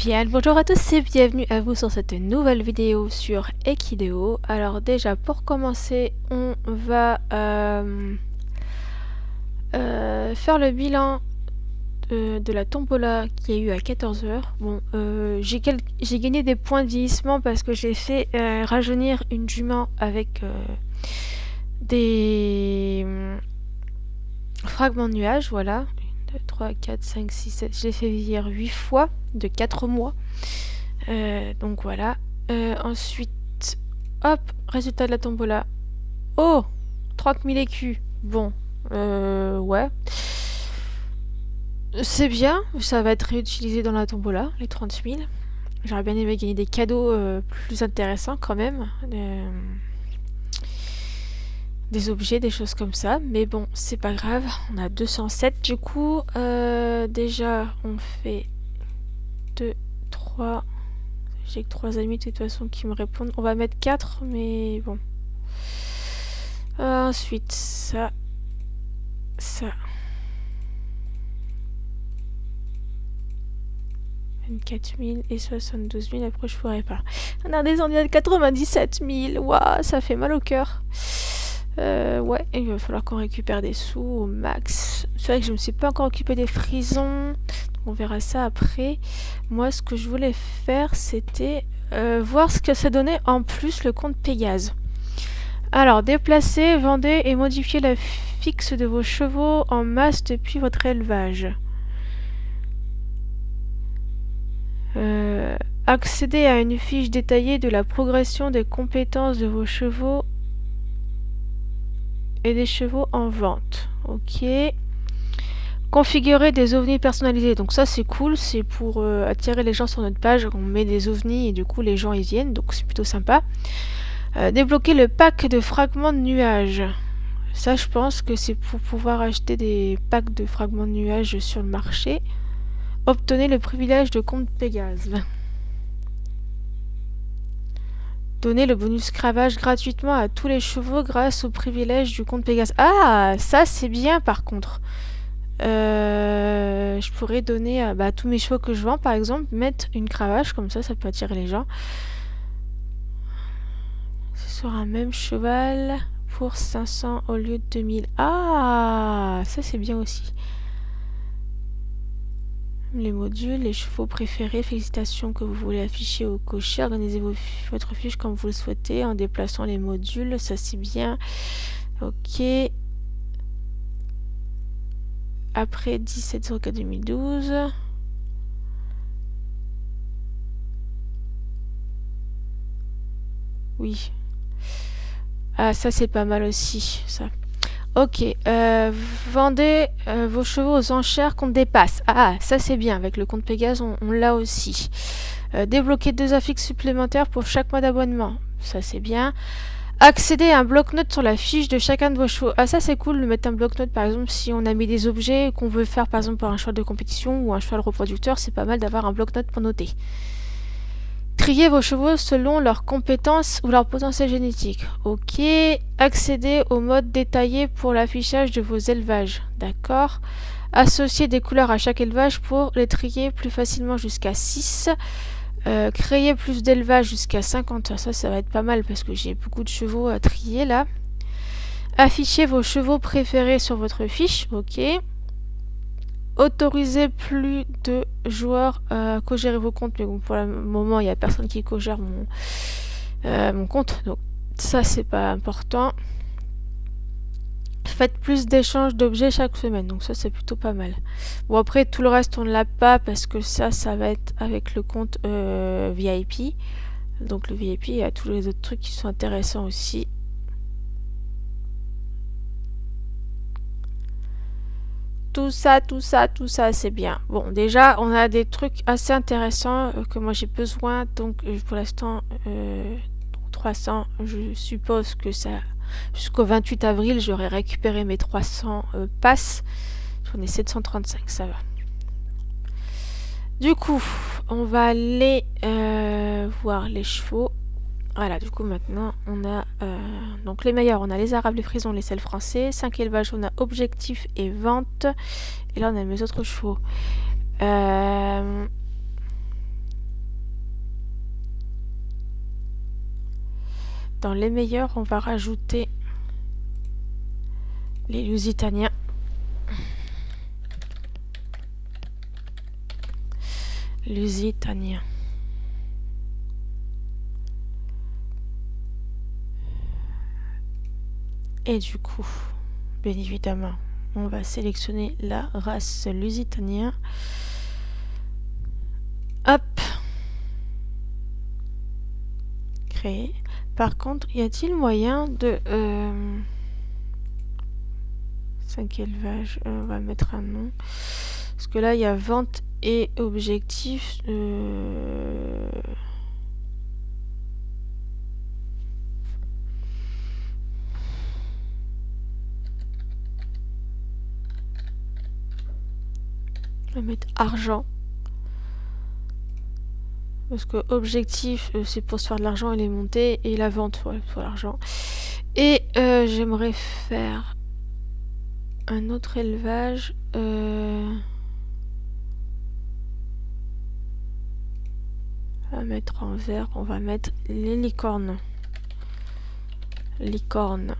Bien, bonjour à tous et bienvenue à vous sur cette nouvelle vidéo sur Equideo. Alors déjà pour commencer, on va faire le bilan de la tombola qu'il y a eu à 14 heures. Bon, j'ai gagné des points de vieillissement parce que j'ai fait rajeunir une jument avec des fragments de nuages, voilà. 1, 2, 3, 4, 5, 6, 7. Je l'ai fait vieillir 8 fois de 4 mois. Donc voilà. Ensuite, hop, résultat de la tombola. Oh, 30 000 écus. Bon, ouais. C'est bien, ça va être réutilisé dans la tombola, les 30 000. J'aurais bien aimé gagner des cadeaux plus intéressants quand même. Des objets, des choses comme ça. Mais bon, c'est pas grave. On a 207 du coup. Déjà, on fait 2, 3... J'ai que 3 amis de toute façon qui me répondent. On va mettre 4, mais bon. Ensuite, ça. 24 000 et 72 000. Après, je pourrais pas. On a descendu à 97 000. Waouh, ça fait mal au cœur. Ouais, il va falloir qu'on récupère des sous au max. C'est vrai que je me suis pas encore occupé des frisons. On verra ça après. Moi, ce que je voulais faire, c'était voir ce que ça donnait en plus le compte Pégase. Alors, déplacer, vendez et modifier la fixe de vos chevaux en masse depuis votre élevage. Accéder à une fiche détaillée de la progression des compétences de vos chevaux et des chevaux en vente. Ok. Configurer des ovnis personnalisés. Donc ça c'est cool, c'est pour attirer les gens sur notre page. On met des ovnis et du coup les gens y viennent, donc c'est plutôt sympa. Débloquer le pack de fragments de nuages. Ça je pense que c'est pour pouvoir acheter des packs de fragments de nuages sur le marché. Obtenez le privilège de compte Pégase. Donner le bonus cravage gratuitement à tous les chevaux grâce au privilège du compte Pégase. Ah, ça c'est bien par contre. Je pourrais donner à tous mes chevaux que je vends, par exemple, mettre une cravache, comme ça peut attirer les gens. C'est sur un même cheval pour 500 au lieu de 2000. Ah, ça c'est bien aussi. Les modules, les chevaux préférés, félicitations que vous voulez afficher au cocher. Organisez votre fiche comme vous le souhaitez en déplaçant les modules, ça c'est bien. Ok. Après 17 2012. Oui. Ah, ça c'est pas mal aussi, ça. Ok, vendez vos chevaux aux enchères qu'on dépasse. Ah, ça c'est bien, avec le compte Pégase, on l'a aussi. Débloquer 2 affixes supplémentaires pour chaque mois d'abonnement. Ça c'est bien. Accéder à un bloc-notes sur la fiche de chacun de vos chevaux. Ah, ça c'est cool de mettre un bloc-notes, par exemple, si on a mis des objets qu'on veut faire, par exemple, pour un cheval de compétition ou un cheval reproducteur, c'est pas mal d'avoir un bloc-notes pour noter. Trier vos chevaux selon leurs compétences ou leur potentiel génétique. Ok. Accéder au mode détaillé pour l'affichage de vos élevages. D'accord. Associer des couleurs à chaque élevage pour les trier plus facilement jusqu'à 6. Créer plus d'élevages jusqu'à 50. Ça va être pas mal parce que j'ai beaucoup de chevaux à trier là. Afficher vos chevaux préférés sur votre fiche. Ok. Autoriser plus de joueurs à co-gérer vos comptes, mais bon, pour le moment il n'y a personne qui co-gère mon compte, donc ça c'est pas important. Faites plus d'échanges d'objets chaque semaine, donc ça c'est plutôt pas mal. Bon, après tout le reste on ne l'a pas parce que ça va être avec le compte VIP, donc le VIP il y a tous les autres trucs qui sont intéressants aussi. Tout ça, c'est bien. Bon, déjà, on a des trucs assez intéressants que moi j'ai besoin. Donc, pour l'instant, 300, je suppose que ça... Jusqu'au 28 avril, j'aurai récupéré mes 300 passes. J'en ai 735, ça va. Du coup, on va aller voir les chevaux. Voilà, du coup maintenant on a donc les meilleurs, on a les arabes, les frisons, les selles français. 5 élevages, on a objectif et vente. Et là on a mes autres chevaux. dans les meilleurs, on va rajouter les Lusitaniens. Lusitaniens. Et du coup, bien évidemment, on va sélectionner la race Lusitanien. Hop. Créer. Par contre, y a-t-il moyen de... 5 élevages, on va mettre un nom. Parce que là, il y a vente et objectif. On va mettre argent. Parce que objectif, c'est pour se faire de l'argent et les monter. Et la vente, ouais, pour l'argent. Et j'aimerais faire un autre élevage. On va mettre en vert, on va mettre les licornes. Licorne.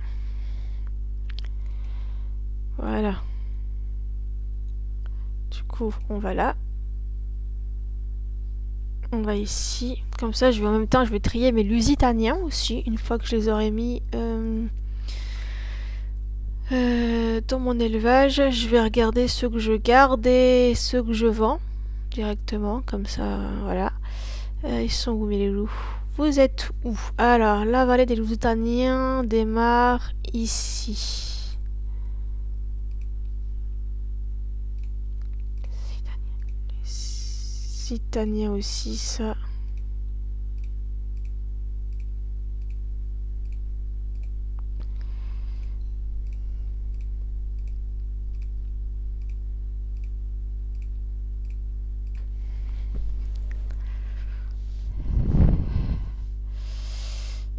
Voilà. Du coup, on va là. On va ici. Comme ça, en même temps, je vais trier mes Lusitaniens aussi, une fois que je les aurai mis dans mon élevage. Je vais regarder ceux que je garde et ceux que je vends directement. Comme ça, voilà. Ils sont où, mes loups? Vous êtes où? Alors, la vallée des Lusitaniens démarre ici. Lusitaniens aussi, ça.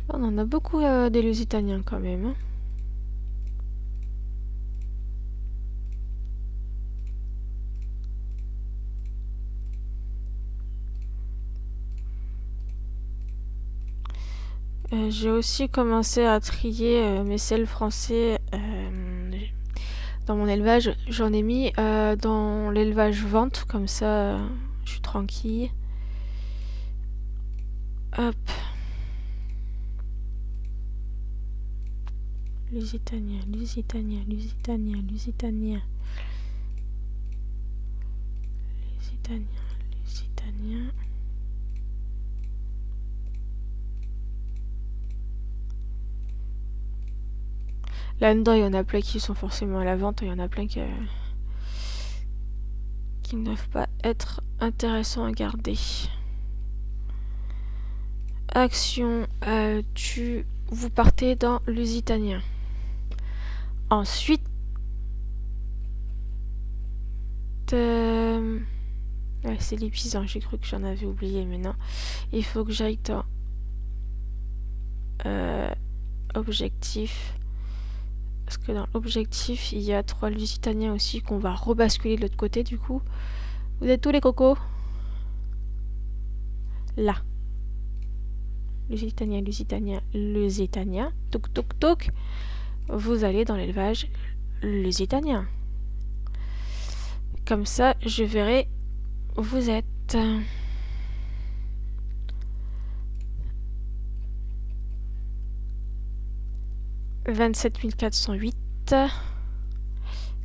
On en a beaucoup des Lusitaniens quand même. Hein. J'ai aussi commencé à trier mes selles français dans mon élevage. J'en ai mis dans l'élevage vente, comme ça je suis tranquille. Hop. Lusitanien, Lusitanien, Lusitanien, Lusitanien. Lusitanien, Lusitanien. Là-dedans, il y en a plein qui sont forcément à la vente, il y en a plein qui ne doivent pas être intéressants à garder. Action, vous partez dans Lusitanien. Ensuite, ouais, c'est les pisans, j'ai cru que j'en avais oublié, mais non. Il faut que j'aille dans objectif. Parce que dans l'objectif, il y a 3 Lusitaniens aussi qu'on va rebasculer de l'autre côté du coup. Vous êtes tous les cocos? Là. Lusitanien, Lusitanien, Lusitanien. Toc toc toc. Vous allez dans l'élevage Lusitanien. Comme ça, je verrai où vous êtes. « 27 408. Il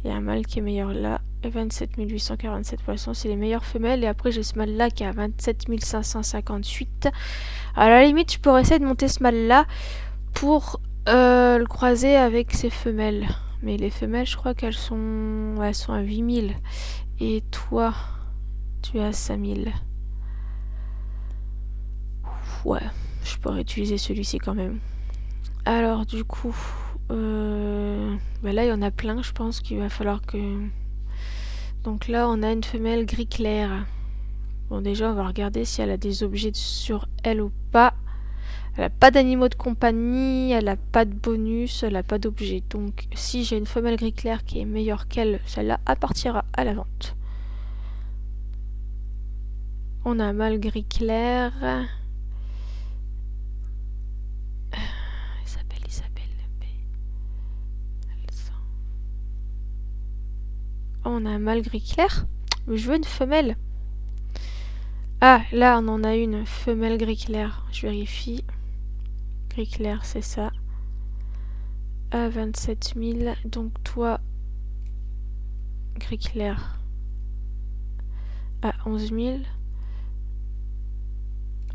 y a un mâle qui est meilleur là. 27 847 poissons, c'est les meilleures femelles. Et après, j'ai ce mâle-là qui a 27 558. À la limite, je pourrais essayer de monter ce mâle-là pour le croiser avec ses femelles. Mais les femelles, je crois qu'elles sont, elles sont à 8000. Et toi, tu es à 5000. Ouais, je pourrais utiliser celui-ci quand même. Alors, du coup, bah là, il y en a plein, je pense qu'il va falloir que... Donc là, on a une femelle gris clair. Bon, déjà, on va regarder si elle a des objets sur elle ou pas. Elle n'a pas d'animaux de compagnie, elle n'a pas de bonus, elle n'a pas d'objet. Donc, si j'ai une femelle gris clair qui est meilleure qu'elle, celle-là appartiendra à la vente. On a un mâle gris clair. on a un mâle gris clair. Mais je veux une femelle. Ah, là, on en a une femelle gris clair. Je vérifie. Gris clair, c'est ça. À 27 000. Donc, toi, gris clair, à 11 000.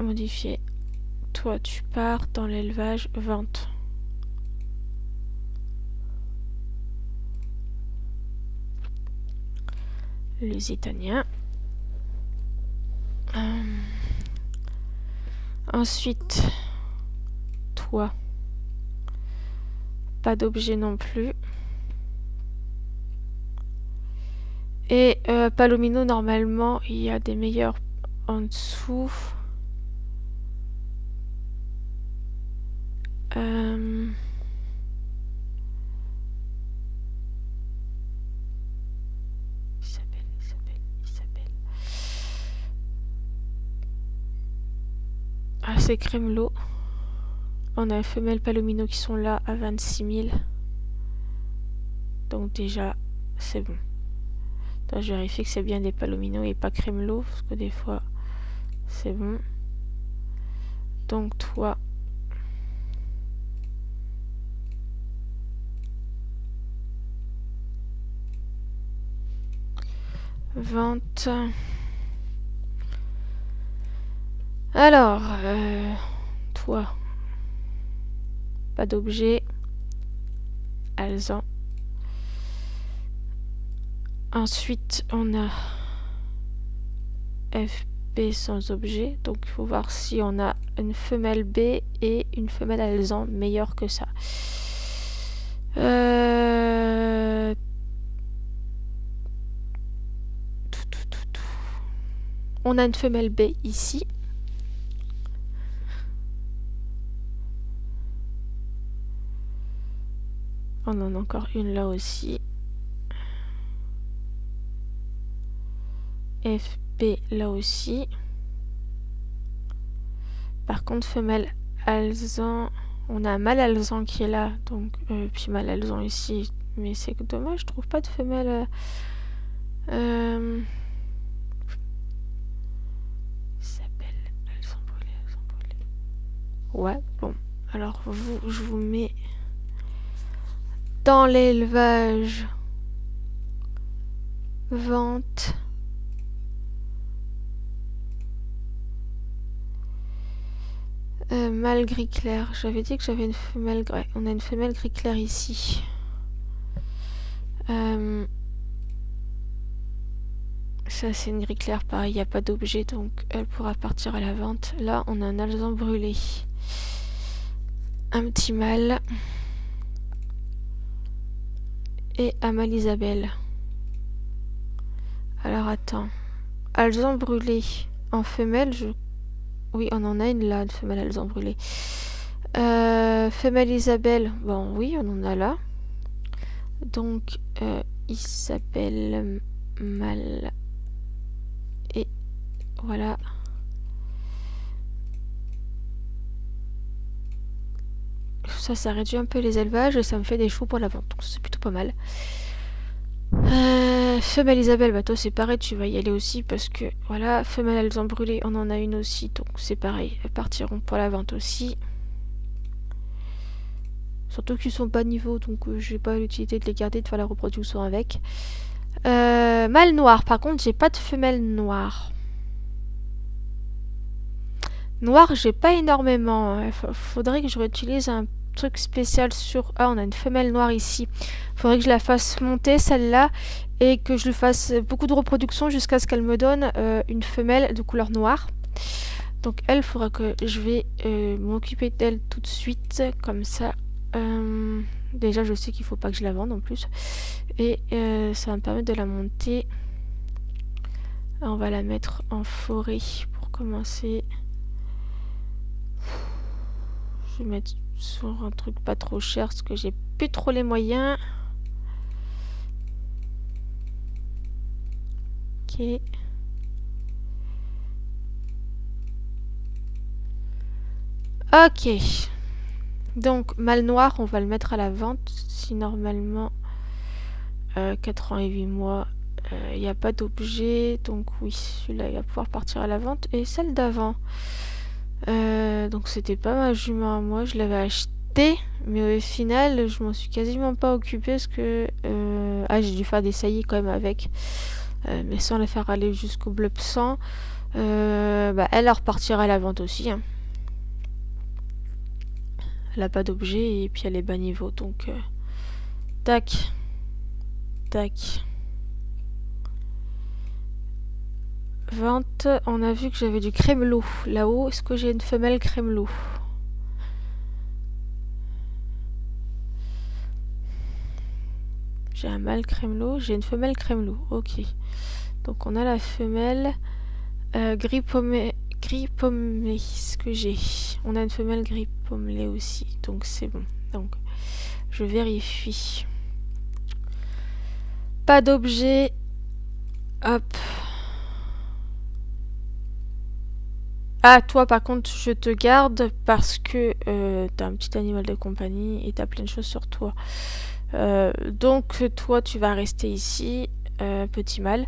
Modifier. Toi, tu pars dans l'élevage vente. Lusitanien. Ensuite, toi, pas d'objet non plus. Et Palomino, normalement, il y a des meilleurs en dessous. Ah, c'est Crémelot. On a femelle Palomino qui sont là à 26 000. Donc déjà, c'est bon. Attends, je vérifie que c'est bien des Palomino et pas Crémelot, parce que des fois, c'est bon. Donc toi... Vente. Alors, toi, pas d'objet. Alzan. Ensuite, on a FB sans objet. Donc, il faut voir si on a une femelle B et une femelle Alzan meilleure que ça. On a une femelle B ici. On en a encore une là aussi. FB là aussi. Par contre, femelle Alzan, on a un mâle Alzan qui est là, donc puis mâle Alzan ici, mais c'est dommage, je trouve pas de femelle. S'appelle Alzan brûlé, Alzan brûlé. Ouais, bon, alors vous, je vous mets dans l'élevage vente. Mâle gris clair. J'avais dit que j'avais une femelle gris. On a une femelle gris clair ici. Ça c'est une gris clair, pareil, il n'y a pas d'objet, donc elle pourra partir à la vente. Là, on a un alzan brûlé. Un petit mâle. Et Amal Isabelle. Alors attends. Alzan brûlé en femelle, oui, on en a une là, une femelle Alzan brûlé. Femelle Isabelle, bon oui, on en a là. Donc, Isabelle mâle. Et voilà. Ça réduit un peu les élevages et ça me fait des choux pour la vente. Donc c'est plutôt pas mal. Femelle Isabelle, bah toi c'est pareil, tu vas y aller aussi parce que voilà, femelle Alzan brûlé, on en a une aussi, donc c'est pareil, elles partiront pour la vente aussi. Surtout qu'ils sont pas niveau, donc j'ai pas l'utilité de les garder, de faire la reproduction avec. Mâle noir, par contre j'ai pas de femelle noire. Noir, j'ai pas énormément. Faudrait que je réutilise un truc spécial sur... Ah, on a une femelle noire ici. Faudrait que je la fasse monter, celle-là, et que je lui fasse beaucoup de reproduction jusqu'à ce qu'elle me donne une femelle de couleur noire. Donc elle, faudra que je vais m'occuper d'elle tout de suite, comme ça. Déjà, je sais qu'il faut pas que je la vende en plus. Et ça va me permettre de la monter. On va la mettre en forêt pour commencer. Je vais mettre sur un truc pas trop cher parce que j'ai plus trop les moyens. Ok. Ok. Donc, mâle noir, on va le mettre à la vente. Si normalement 4 ans et 8 mois, Il n'y a pas d'objet, donc oui, celui-là il va pouvoir partir à la vente. Et celle d'avant, donc c'était pas ma jument à moi, je l'avais achetée, mais au final je m'en suis quasiment pas occupée parce que j'ai dû faire des saillies quand même avec, mais sans la faire aller jusqu'au blob 100. Elle repartira à la vente aussi, hein. Elle a pas d'objet et puis elle est bas niveau, donc tac, tac. Vente, on a vu que j'avais du crémelot là-haut. Est-ce que j'ai une femelle crémelot? J'ai un mâle crémelot, j'ai une femelle crémelot. Ok. Donc on a la femelle gris pommelé, ce que j'ai. On a une femelle gris pommelé aussi, donc c'est bon. Donc je vérifie. Pas d'objet. Hop. Ah, toi par contre, je te garde parce que t'as un petit animal de compagnie et t'as plein de choses sur toi. Donc toi, tu vas rester ici, petit mâle.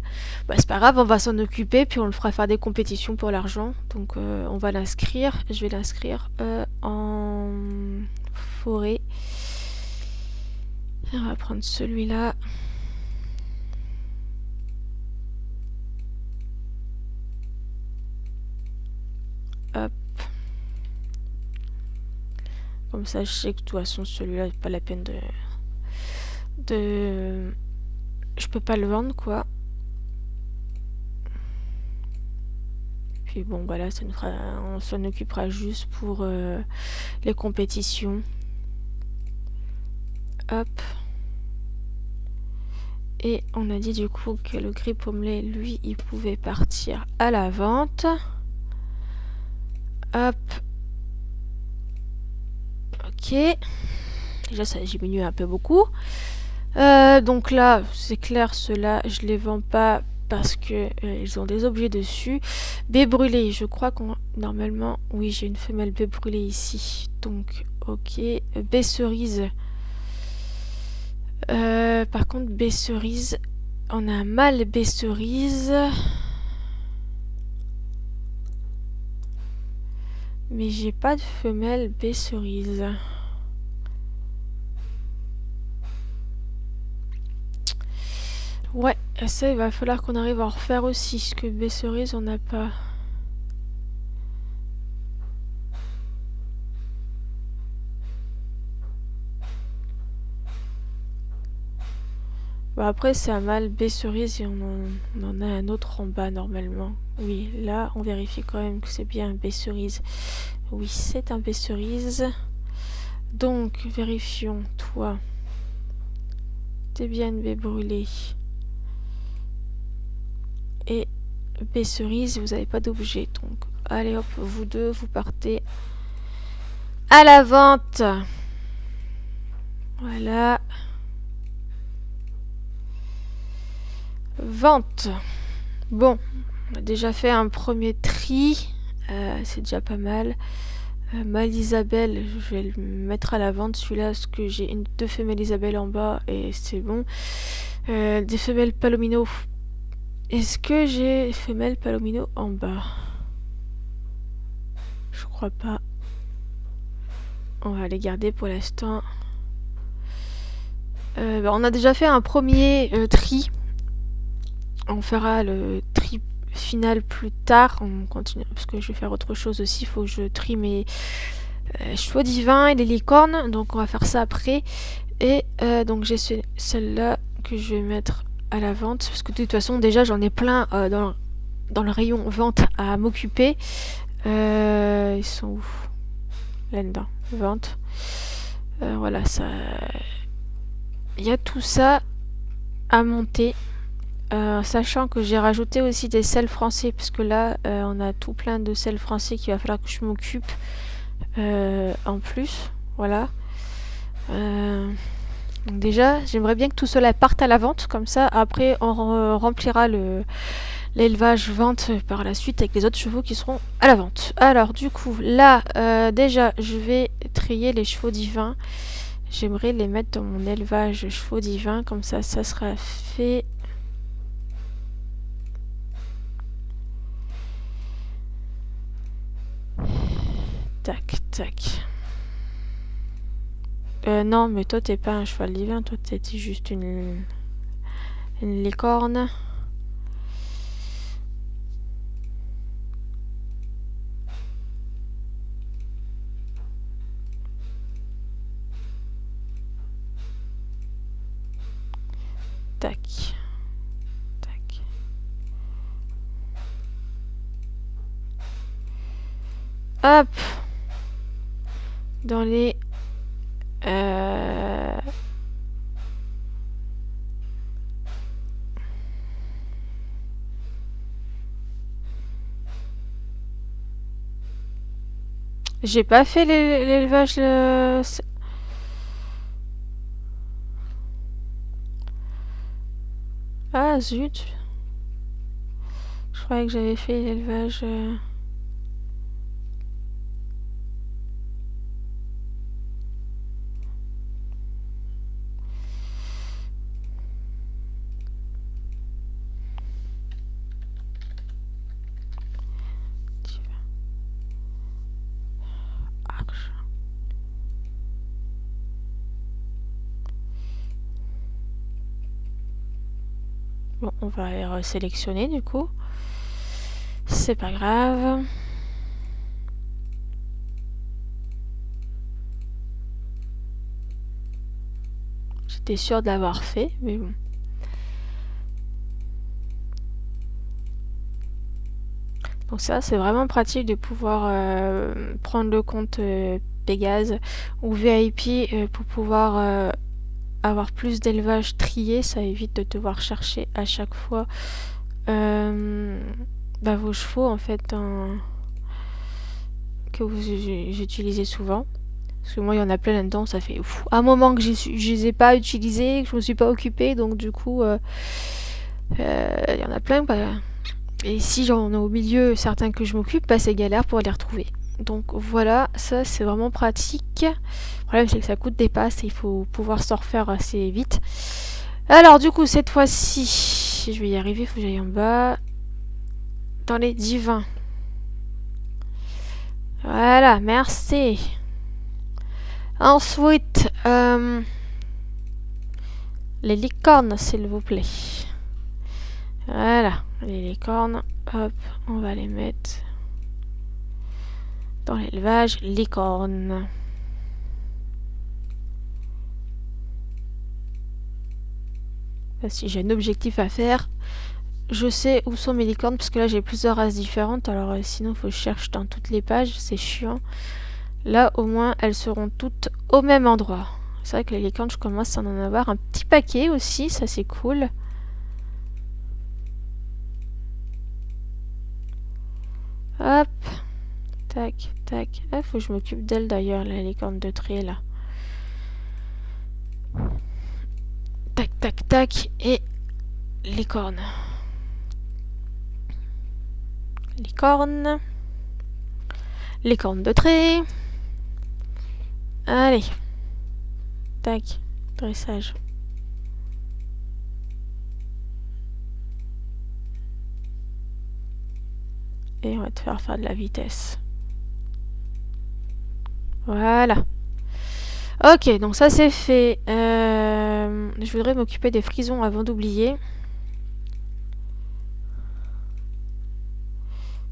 C'est pas grave, on va s'en occuper, puis on le fera faire des compétitions pour l'argent. Donc on va l'inscrire. Je vais l'inscrire en forêt. Et on va prendre celui-là. Hop. Comme ça, je sais que de toute façon, celui-là, pas la peine de... Je peux pas le vendre, quoi. Puis bon, voilà, ça nous fera... on s'en occupera juste pour les compétitions. Hop. Et on a dit du coup que le gris pommelé, lui, il pouvait partir à la vente. Hop. Ok. Déjà, ça diminue un peu beaucoup. Donc là, c'est clair, ceux-là, je les vends pas parce que ils ont des objets dessus. Baie brûlée, je crois qu'on... Normalement, oui, j'ai une femelle baie brûlée ici. Donc, ok. Baie cerise. Par contre, baie cerise... On a un mâle baie cerise. Mais j'ai pas de femelle baie cerise. Ouais, ça, il va falloir qu'on arrive à en refaire aussi, parce que baie cerise, on n'a pas. Après, c'est un mâle baie cerise et on en a un autre en bas, normalement. Oui, là, on vérifie quand même que c'est bien un baie cerise. Oui, c'est un baie cerise. Donc, vérifions, toi. T'es bien une baie brûlée. Et baie cerise, vous n'avez pas d'objet. Donc, allez hop, vous deux, vous partez à la vente. Voilà. Vente. Bon, on a déjà fait un premier tri. C'est déjà pas mal. Mâle Isabelle, je vais le mettre à la vente celui-là parce que j'ai deux femelles Isabelle en bas et c'est bon. Des femelles Palomino. Est-ce que j'ai femelles Palomino en bas? Je crois pas. On va les garder pour l'instant. On a déjà fait un premier tri. On fera le tri final plus tard. On continue parce que je vais faire autre chose aussi. Il faut que je trie mes chevaux divins et les licornes. Donc on va faire ça après. Et donc j'ai celle-là que je vais mettre à la vente. Parce que de toute façon déjà j'en ai plein dans le rayon vente à m'occuper. Ils sont où? Là-dedans. Vente. Voilà, ça... Il y a tout ça à monter. Sachant que j'ai rajouté aussi des sels français. Parce que là, on a tout plein de sels français qu'il va falloir que je m'occupe. En plus. Voilà. Donc déjà, j'aimerais bien que tout cela parte à la vente. Comme ça, après, on remplira l'élevage vente par la suite avec les autres chevaux qui seront à la vente. Alors du coup là déjà je vais trier les chevaux divins. J'aimerais les mettre dans mon élevage chevaux divins, comme ça ça sera fait. Tac, tac. Non, mais toi, t'es pas un cheval divin. Toi, t'es juste une licorne. Tac. Tac. Hop. Dans les... J'ai pas fait l'élevage... Ah, zut. Je croyais que j'avais fait l'élevage... Arche. Bon, on va les resélectionner du coup. C'est pas grave. J'étais sûre de l'avoir fait, mais bon. Donc ça, c'est vraiment pratique de pouvoir prendre le compte Pégase ou VIP pour pouvoir avoir plus d'élevage trié. Ça évite de devoir chercher à chaque fois vos chevaux en fait que vous utilisez souvent. Parce que moi, il y en a plein là-dedans, ça fait un moment que je les ai pas utilisés, que je me suis pas occupée, donc du coup, il y en a plein. Et si j'en ai au milieu certains que je m'occupe, c'est galère pour les retrouver. Donc voilà, ça c'est vraiment pratique. Le problème c'est que ça coûte des passes et il faut pouvoir s'en refaire assez vite. Alors du coup, cette fois-ci, je vais y arriver, il faut que j'aille en bas. Dans les divins. Voilà, merci. Ensuite, les licornes, s'il vous plaît. Voilà, les licornes, hop, on va les mettre dans l'élevage licorne. Si j'ai un objectif à faire, je sais où sont mes licornes, parce que là j'ai plusieurs races différentes, alors sinon il faut que je cherche dans toutes les pages, c'est chiant. Là au moins elles seront toutes au même endroit. C'est vrai que les licornes, je commence à en avoir un petit paquet aussi, ça c'est cool. Hop, tac, tac. Ah, faut que je m'occupe d'elle d'ailleurs, la licorne de trait là. Tac, tac, tac, et licorne. Licorne. Licorne de trait. Allez. Tac, dressage. Et on va te faire de la vitesse. Voilà. Ok, donc ça c'est fait. Je voudrais m'occuper des frisons avant d'oublier.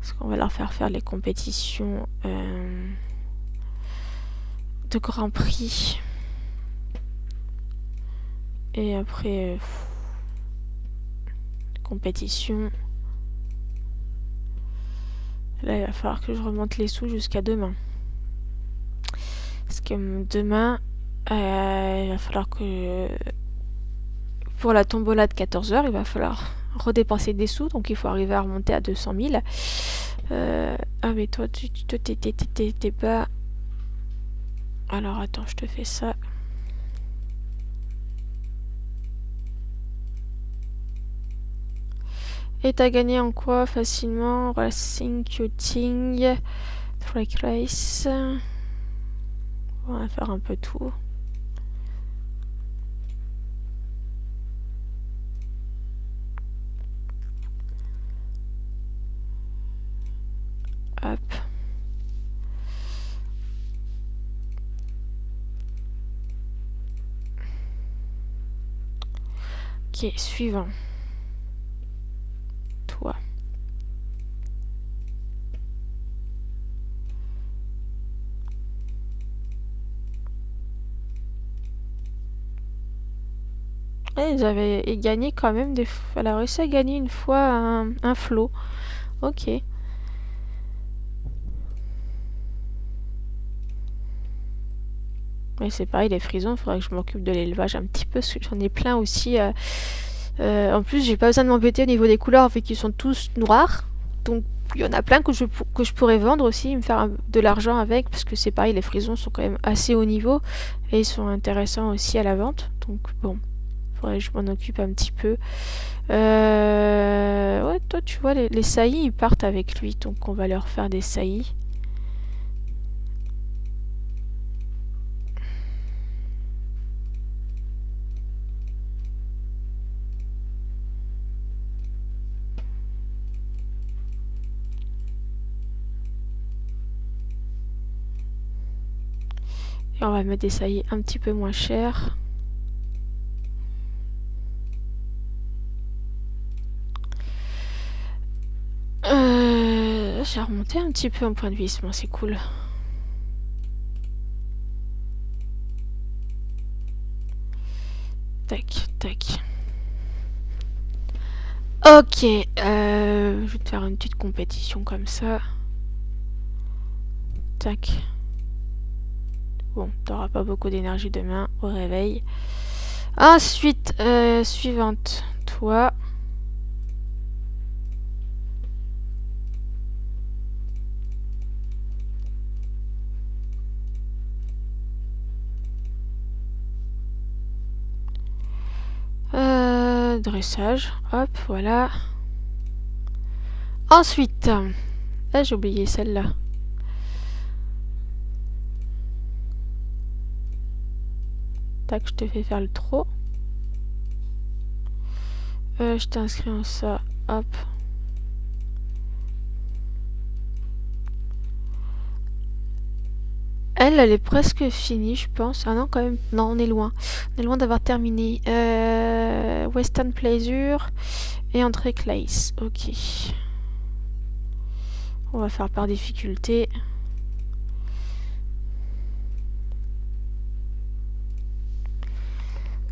Parce qu'on va leur faire les compétitions de Grand Prix. Et après, compétition. Là, il va falloir que je remonte les sous jusqu'à demain. Parce que demain, il va falloir que... Pour la tombola de 14h, il va falloir redépenser des sous. Donc il faut arriver à remonter à 200 000. Ah mais toi, t'es pas... Alors attends, je te fais ça. Et t'as gagné en quoi facilement? Racing, Cutting, Track Race. On va faire un peu tout. Hop. Ok, suivant. Toi. Et ils avaient gagné quand même des fois. Elle a réussi à gagner une fois un flot. Ok. Mais c'est pareil, les frisons, il faudrait que je m'occupe de l'élevage un petit peu, parce que j'en ai plein aussi. En plus, j'ai pas besoin de m'embêter au niveau des couleurs, vu qu'ils sont tous noirs. Donc, il y en a plein que je pourrais vendre aussi, me faire de l'argent avec, parce que c'est pareil, les frisons sont quand même assez haut niveau, et ils sont intéressants aussi à la vente. Donc, bon, faudrait que je m'en occupe un petit peu. Ouais, toi, tu vois, les saillies, ils partent avec lui, donc on va leur faire des saillies. Et on va mettre des saillies un petit peu moins chers. J'ai remonté un petit peu en point de vissement, c'est cool. Tac, tac. Ok, je vais te faire une petite compétition comme ça. Tac. Bon, t'auras pas beaucoup d'énergie demain au réveil. Ensuite, suivante, toi. Dressage, hop, voilà. Ensuite, j'ai oublié celle-là. Tac, je te fais faire le trot. Je t'inscris en ça, hop. Elle est presque finie, je pense. Ah non, quand même. Non, on est loin. On est loin d'avoir terminé. Western Pleasure et entrée Clays. Ok. On va faire par difficulté.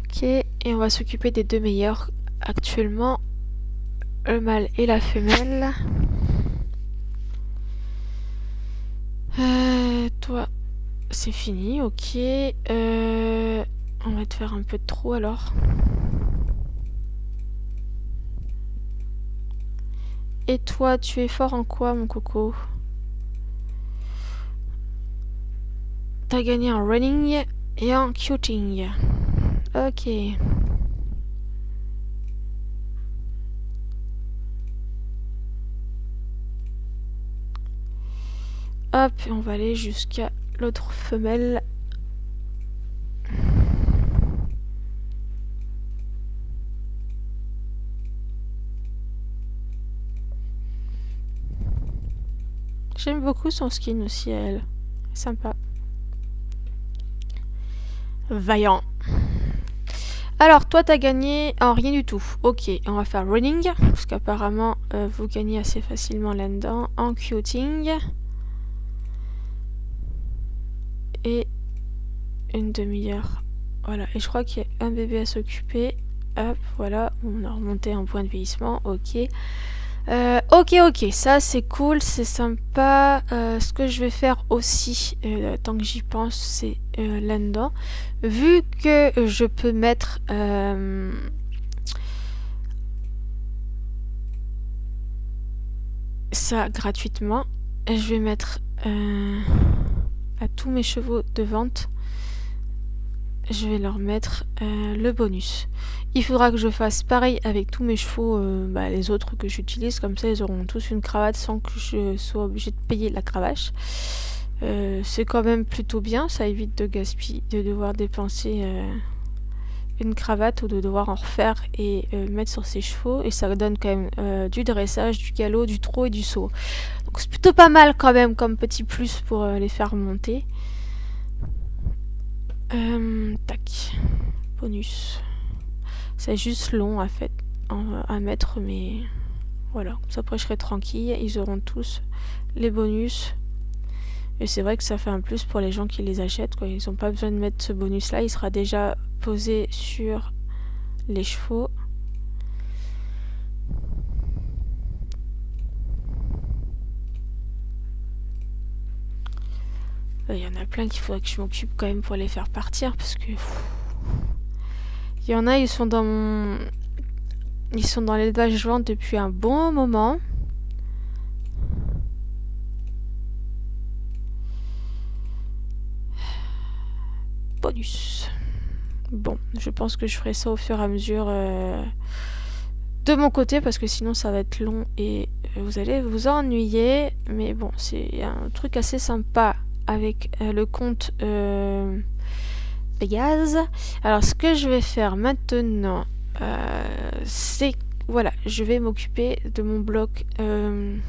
Ok. Et on va s'occuper des deux meilleurs actuellement. Le mâle et la femelle. Toi, c'est fini. Ok. On va te faire un peu de trou alors. Et toi, tu es fort en quoi, mon coco? T'as gagné en running et en cuting. Ok. Hop, on va aller jusqu'à l'autre femelle. J'aime beaucoup son skin aussi, elle. Sympa. Vaillant. Alors, toi, t'as gagné en rien du tout. Ok, on va faire running, parce qu'apparemment, vous gagnez assez facilement là-dedans. En cuting. Et une demi-heure. Voilà, et je crois qu'il y a un bébé à s'occuper. Hop, voilà, on a remonté un point de vieillissement. Ok. Ok, ça c'est cool, c'est sympa. Ce que je vais faire aussi, tant que j'y pense, c'est là-dedans. Vu que je peux mettre ça gratuitement, je vais mettre à tous mes chevaux de vente, je vais leur mettre le bonus. Il faudra que je fasse pareil avec tous mes chevaux, les autres que j'utilise, comme ça ils auront tous une cravate sans que je sois obligée de payer la cravache. C'est quand même plutôt bien, ça évite de gaspiller, de devoir dépenser une cravate ou de devoir en refaire et mettre sur ses chevaux, et ça donne quand même du dressage, du galop, du trot et du saut. Donc c'est plutôt pas mal quand même comme petit plus pour les faire monter. Tac, bonus. C'est juste long à fait à mettre, mais voilà. Ça après je serai tranquille. Ils auront tous les bonus. Et c'est vrai que ça fait un plus pour les gens qui les achètent, quoi. Ils n'ont pas besoin de mettre ce bonus là. Il sera déjà posé sur les chevaux. Il y en a plein qu'il faudrait que je m'occupe quand même pour les faire partir, parce que il y en a, ils sont dans l'élevage vente depuis un bon moment. Bonus. Bon, je pense que je ferai ça au fur et à mesure de mon côté, parce que sinon ça va être long et vous allez vous ennuyer. Mais bon, c'est un truc assez sympa avec le compte Pégase. Alors ce que je vais faire maintenant, c'est voilà, je vais m'occuper de mon bloc. Comme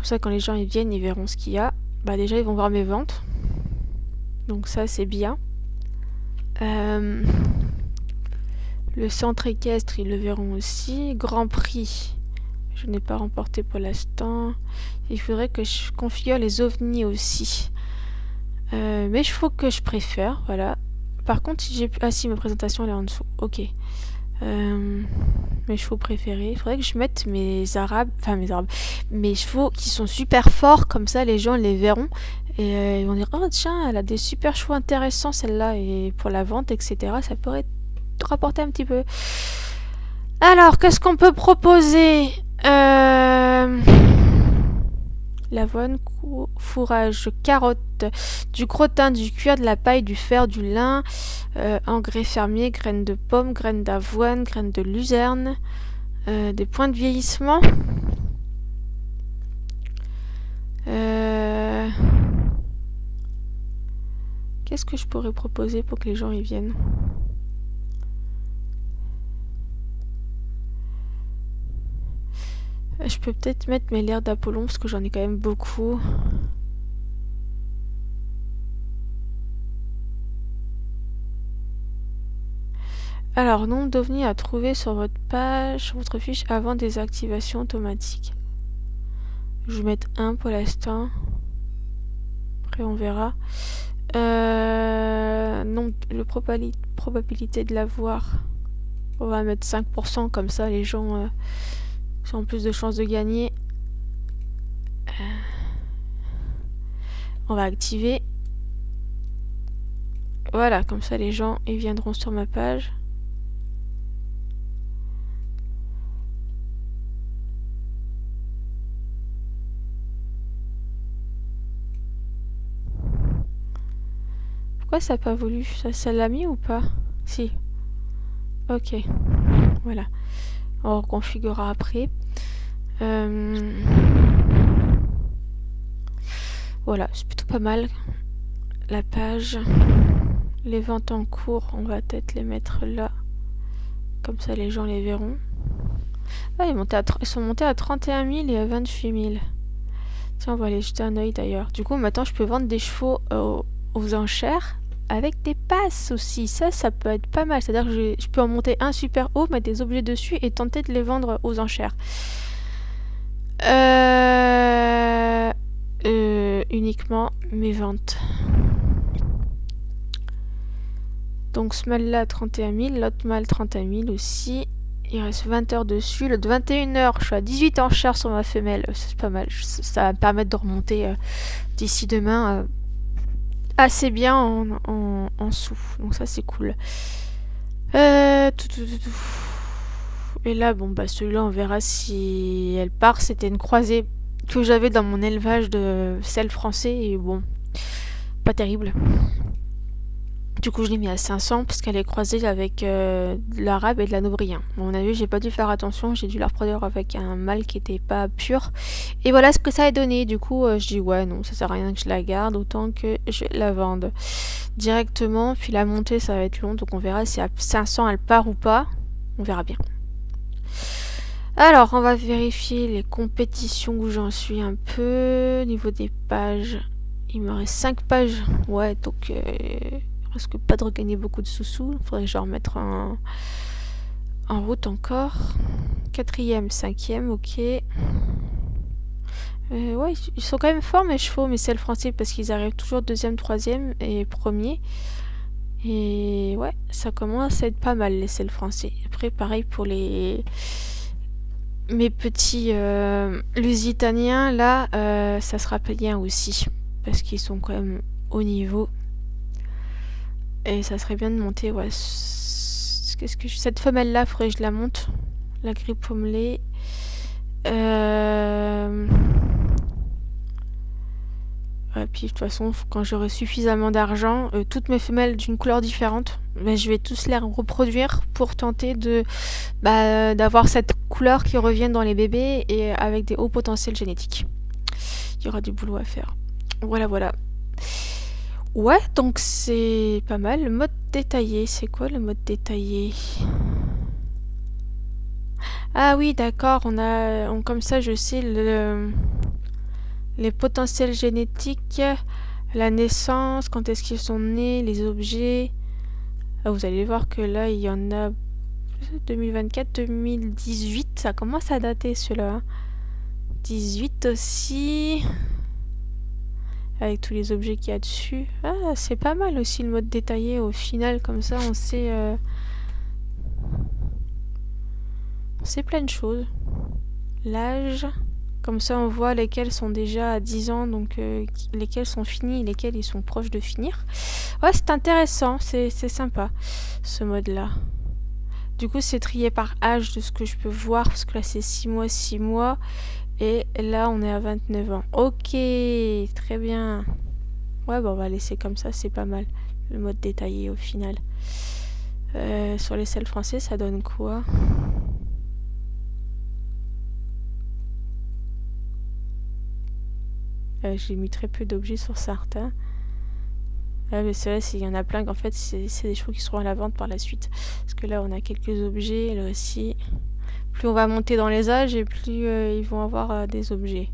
ça, quand les gens ils viennent, ils verront ce qu'il y a. Bah déjà, ils vont voir mes ventes. Donc ça, c'est bien. Le centre équestre, ils le verront aussi. Grand Prix, je n'ai pas remporté pour l'instant. Il faudrait que je configure les ovnis aussi. Mes chevaux que je préfère, voilà. Par contre, si j'ai... Ah si, ma présentation, elle est en dessous. Ok. Mes chevaux préférés. Il faudrait que je mette mes arabes... Enfin, mes chevaux qui sont super forts. Comme ça, les gens les verront. Et ils vont dire, oh tiens, elle a des super chevaux intéressants, celle-là. Et pour la vente, etc. Ça pourrait rapporter un petit peu. Alors, qu'est-ce qu'on peut proposer? L'avoine, fourrage, carottes, du crottin, du cuir, de la paille, du fer, du lin, engrais fermier, graines de pomme, graines d'avoine, graines de luzerne, des points de vieillissement. Qu'est-ce que je pourrais proposer pour que les gens y viennent? Je peux peut-être mettre mes lairs d'Apollon parce que j'en ai quand même beaucoup. Alors, nombre d'ovnis à trouver sur votre page, sur votre fiche avant des activations automatiques. Je vais mettre 1 pour l'instant. Après, on verra. Non, le probabilité de l'avoir. On va mettre 5%, comme ça les gens ont plus de chances de gagner. On va activer. Voilà, comme ça les gens ils viendront sur ma page. Pourquoi ça n'a pas voulu? Ça l'a mis ou pas? Si. Ok. Voilà. On reconfigurera après. Voilà, c'est plutôt pas mal. La page. Les ventes en cours, on va peut-être les mettre là. Comme ça les gens les verront. Ah, ils sont montés à 31 000 et à 28 000. Tiens, on va aller jeter un oeil d'ailleurs. Du coup, maintenant, je peux vendre des chevaux aux enchères avec des passes aussi. Ça peut être pas mal. C'est-à-dire que je peux en monter un super haut, mettre des objets dessus et tenter de les vendre aux enchères. Uniquement mes ventes. Donc ce mâle là 31 000, l'autre mâle 31 000 aussi. Il reste 20 heures dessus. Le de 21 heures, je suis à 18 enchères sur ma femelle. C'est pas mal. Ça va me permettre de remonter d'ici demain assez bien en sous. Donc ça c'est cool. Et là, bon bah celui-là on verra si elle part. C'était une croisée que j'avais dans mon élevage de sel français et bon, pas terrible. Du coup je l'ai mis à 500 parce qu'elle est croisée avec de l'arabe et de la nobrien. Bon, on a vu, j'ai pas dû faire attention, j'ai dû la reproduire avec un mâle qui était pas pur. Et voilà ce que ça a donné. Du coup je dis ouais non, ça sert à rien que je la garde, autant que je la vende directement. Puis la montée ça va être long, donc on verra si à 500 elle part ou pas. On verra bien. Alors on va vérifier les compétitions où j'en suis un peu. Au niveau des pages, il me reste 5 pages. Ouais, donc risque pas de regagner beaucoup de sous-sous. Il faudrait que je remette en route encore. 4e, 5e, ok. Ouais, ils sont quand même forts mes chevaux, mais c'est le français parce qu'ils arrivent toujours 2e, 3e et 1er. Et ouais, ça commence à être pas mal les selles français. Après, pareil pour mes petits lusitaniens, là, ça sera bien aussi. Parce qu'ils sont quand même au niveau. Et ça serait bien de monter, ouais. Cette femelle-là, faudrait que je la monte. La grippe pommelée. Ouais, puis de toute façon, quand j'aurai suffisamment d'argent, toutes mes femelles d'une couleur différente, je vais tous les reproduire pour tenter d'avoir cette couleur qui revienne dans les bébés et avec des hauts potentiels génétiques. Il y aura du boulot à faire. Voilà, voilà. Ouais, donc c'est pas mal. Le mode détaillé, c'est quoi le mode détaillé? Ah oui, d'accord, comme ça je sais les potentiels génétiques, la naissance, quand est-ce qu'ils sont nés, les objets. Ah, vous allez voir que là, il y en a 2024, 2018, ça commence à dater ceux-là. 18 aussi. Avec tous les objets qu'il y a dessus. Ah, c'est pas mal aussi le mode détaillé. Au final, comme ça, on sait plein de choses. L'âge. Comme ça, on voit lesquels sont déjà à 10 ans, donc lesquels sont finis et lesquels ils sont proches de finir. Ouais, c'est intéressant, c'est sympa, ce mode-là. Du coup, c'est trié par âge de ce que je peux voir, parce que là, c'est 6 mois, 6 mois. Et là, on est à 29 ans. Ok, très bien. Ouais, bon, on va laisser comme ça, c'est pas mal. Le mode détaillé, au final. Sur les selles français, ça donne quoi ? J'ai mis très peu d'objets sur certains. Ah, mais c'est vrai, il y en a plein qu'en fait, c'est des chevaux qui seront à la vente par la suite. Parce que là, on a quelques objets, là aussi. Plus on va monter dans les âges, et plus ils vont avoir des objets.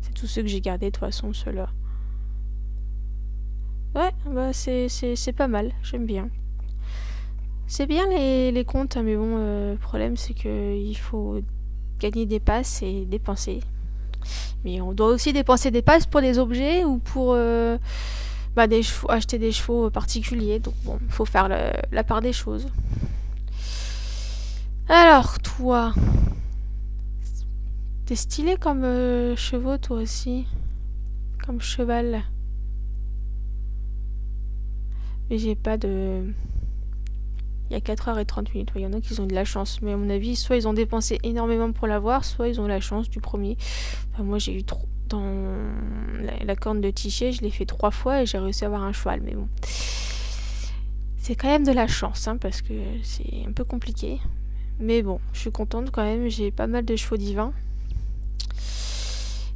C'est tous ceux que j'ai gardés, de toute façon, ceux-là. Ouais, bah c'est pas mal, j'aime bien. C'est bien les comptes, mais bon, le problème, c'est qu'il faut gagner des passes et dépenser. Mais on doit aussi dépenser des passes pour des objets ou pour acheter des chevaux particuliers. Donc bon, il faut faire la part des choses. Alors, toi, t'es stylé comme chevaux, toi aussi. Comme cheval. Mais j'ai pas de... Il y a 4h30. Il y en a qui ont de la chance. Mais à mon avis, soit ils ont dépensé énormément pour l'avoir, soit ils ont la chance du premier. Enfin, moi, j'ai eu trop... Dans la corne de Tichet, je l'ai fait 3 fois et j'ai réussi à avoir un cheval. Mais bon, c'est quand même de la chance, hein, parce que c'est un peu compliqué. Mais bon, je suis contente quand même. J'ai pas mal de chevaux divins.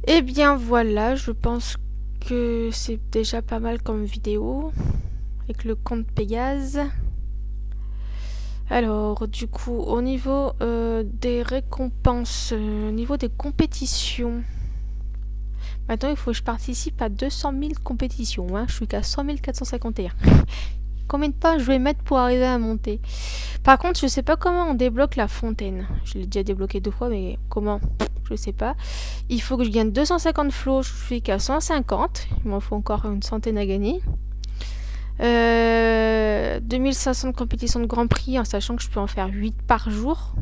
Et bien voilà, je pense que c'est déjà pas mal comme vidéo. Avec le compte Pégase. Alors, du coup, au niveau des récompenses, au niveau des compétitions, maintenant il faut que je participe à 200 000 compétitions. Hein. Je suis qu'à 100 451. Combien de pas je vais mettre pour arriver à monter? Par contre, je sais pas comment on débloque la fontaine. Je l'ai déjà débloqué 2 fois, mais comment? Je sais pas. Il faut que je gagne 250 flots. Je suis qu'à 150. Il m'en faut encore une centaine à gagner. 2500 de compétition de Grand Prix, en sachant que je peux en faire 8 par jour.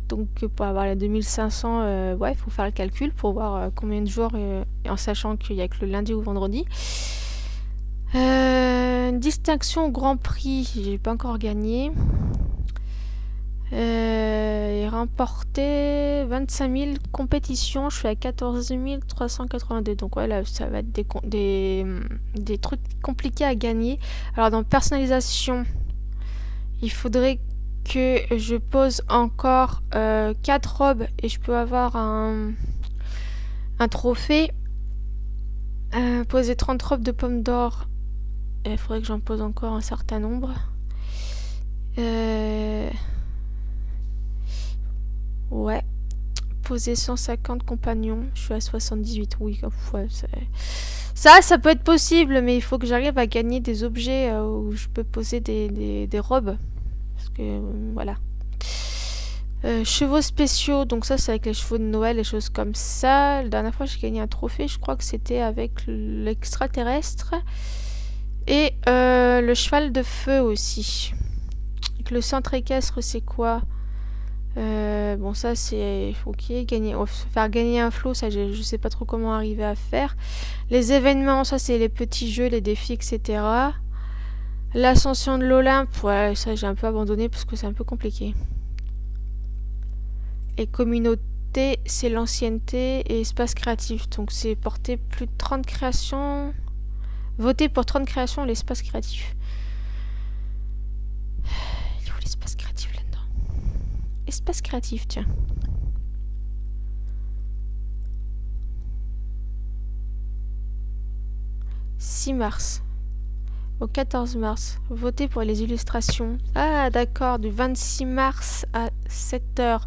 Donc pour avoir les 2500, il faut faire le calcul pour voir combien de jours, en sachant qu'il n'y a que le lundi ou vendredi. Une distinction au Grand Prix, j'ai pas encore gagné. Et remporté 25 000 compétitions, je suis à 14 382. Donc ouais, là, ça va être des trucs compliqués à gagner. Alors dans personnalisation, il faudrait que je pose encore 4 robes et je peux avoir un trophée. Poser 30 robes de pommes d'or. Il faudrait que j'en pose encore un certain nombre. Ouais. déposer 150 compagnons. Je suis à 78, oui. Ouais, ça peut être possible, mais il faut que j'arrive à gagner des objets où je peux poser des robes. Parce que, voilà. Chevaux spéciaux, donc ça c'est avec les chevaux de Noël, les choses comme ça. La dernière fois j'ai gagné un trophée, je crois que c'était avec l'extraterrestre. Et le cheval de feu aussi. Donc, le centre équestre c'est quoi? Bon ça c'est ok, gagner, faire gagner un flot, ça je sais pas trop comment arriver à faire. Les événements, ça c'est les petits jeux, les défis, etc. L'ascension de l'Olympe, ouais ça j'ai un peu abandonné parce que c'est un peu compliqué. Et communauté, c'est l'ancienneté et espace créatif. Donc c'est porter plus de 30 créations. Voter pour 30 créations l'espace créatif. Il faut l'espace créatif là-dedans. Espace créatif, tiens. « 6 mars. Au 14 mars. Voter pour les illustrations. Ah d'accord, du 26 mars à 7h.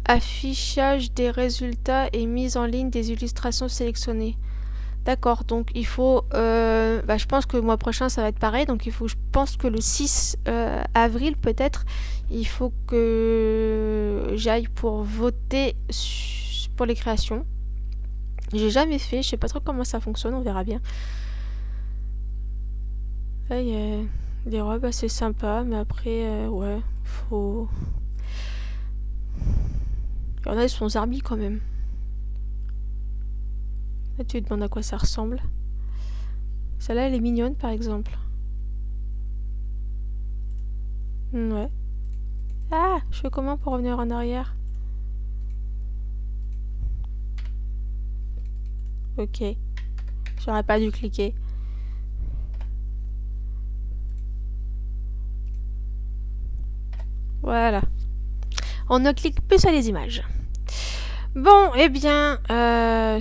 Affichage des résultats et mise en ligne des illustrations sélectionnées. D'accord, donc il faut... je pense que le mois prochain ça va être pareil, donc il faut, je pense que le 6 avril peut-être, il faut que j'aille pour voter pour les créations. J'ai jamais fait, je sais pas trop comment ça fonctionne, on verra bien. Là il y a des robes assez sympas, mais après, ouais, faut... Il y en a, ils sont zarbi quand même. Là, tu te demandes à quoi ça ressemble. Celle-là, elle est mignonne, par exemple. Ouais. Ah, je fais comment pour revenir en arrière? Ok. J'aurais pas dû cliquer. Voilà. On ne clique plus sur les images. Bon, eh bien,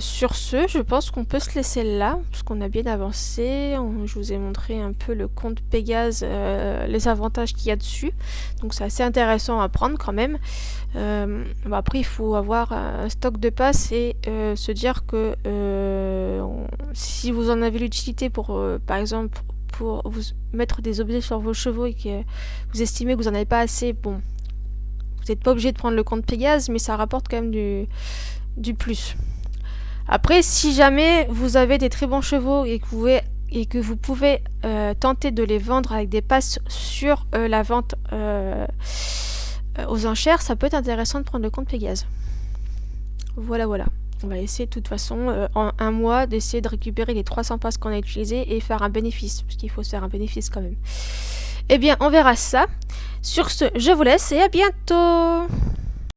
sur ce, je pense qu'on peut se laisser là, parce qu'on a bien avancé. Je vous ai montré un peu le compte Pégase, les avantages qu'il y a dessus. Donc c'est assez intéressant à prendre quand même. Après, il faut avoir un stock de passes et se dire que si vous en avez l'utilité pour, par exemple, pour vous mettre des objets sur vos chevaux et que vous estimez que vous n'en avez pas assez, bon... Vous n'êtes pas obligé de prendre le compte Pégase, mais ça rapporte quand même du plus. Après, si jamais vous avez des très bons chevaux et que vous pouvez tenter de les vendre avec des passes sur la vente aux enchères, ça peut être intéressant de prendre le compte Pégase. Voilà, voilà. On va essayer de toute façon, en un mois, d'essayer de récupérer les 300 passes qu'on a utilisées et faire un bénéfice, parce qu'il faut se faire un bénéfice quand même. Eh bien, on verra ça. Sur ce, je vous laisse et à bientôt!